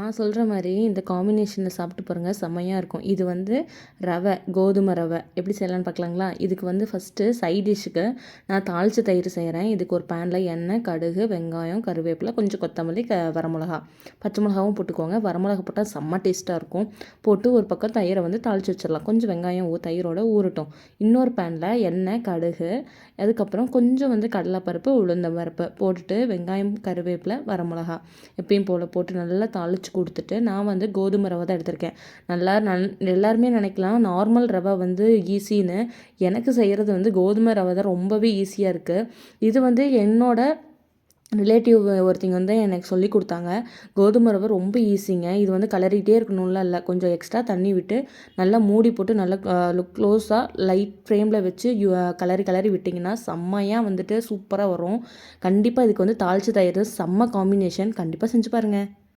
நான் சொல்கிற மாதிரி இந்த காம்பினேஷனில் சாப்பிட்டு பாருங்கள் செம்மையாக இருக்கும். இது வந்து ரவை, கோதுமை ரவை எப்படி செய்யலான்னு பார்க்கலாங்களா? இதுக்கு வந்து ஃபஸ்ட்டு சைட் டிஷ்ஷுக்கு நான் தாளித்த தயிர் செய்கிறேன். இதுக்கு ஒரு பேனில் எண்ணெய், கடுகு, வெங்காயம், கருவேப்பிலை, கொஞ்சம் கொத்தமல்லி, வரமிளகா, பச்சை மிளகாவும் போட்டுக்கோங்க. வரமிளகா போட்டால் செம்ம டேஸ்ட்டாக இருக்கும். போட்டு ஒரு பக்கம் தயிரை வந்து தாளித்து வச்சிடலாம். கொஞ்சம் வெங்காயம் தயிரோட ஊறட்டும். இன்னொரு பேனில் எண்ணெய், கடுகு, அதுக்கப்புறம் கொஞ்சம் வந்து கடலைப்பருப்பு, உளுந்தம் பருப்பு போட்டுட்டு வெங்காயம், கருவேப்பிலை, வரமிளகா எப்பயும் போல் போட்டு நல்லா தாளித்து கொடுத்துட்டு நான் வந்து கோதுமை ரவை தான் எடுத்திருக்கேன். எல்லாருமே நினைக்கலாம் நார்மல் ரவை வந்து ஈஸின்னு. எனக்கு செய்கிறது வந்து கோதுமை ரவை தான் ரொம்பவே ஈஸியாக இருக்குது. இது வந்து என்னோட ரிலேட்டிவ் ஒருத்தங்க வந்து எனக்கு சொல்லி கொடுத்தாங்க. கோதுமை ரவை ரொம்ப ஈஸிங்க. இது வந்து கிளறிட்டே இருக்கணும்லாம் இல்லை. கொஞ்சம் எக்ஸ்ட்ரா தண்ணி விட்டு நல்லா மூடி போட்டு நல்லா க்ளோஸாக லைட் ஃப்ளேமில் வச்சு கிளறி விட்டிங்கன்னா செம்மையாக வந்துட்டு சூப்பராக வரும். கண்டிப்பாக இதுக்கு வந்து தாளித்து தயிர் செம்ம காம்பினேஷன். கண்டிப்பாக செஞ்சு பாருங்கள்.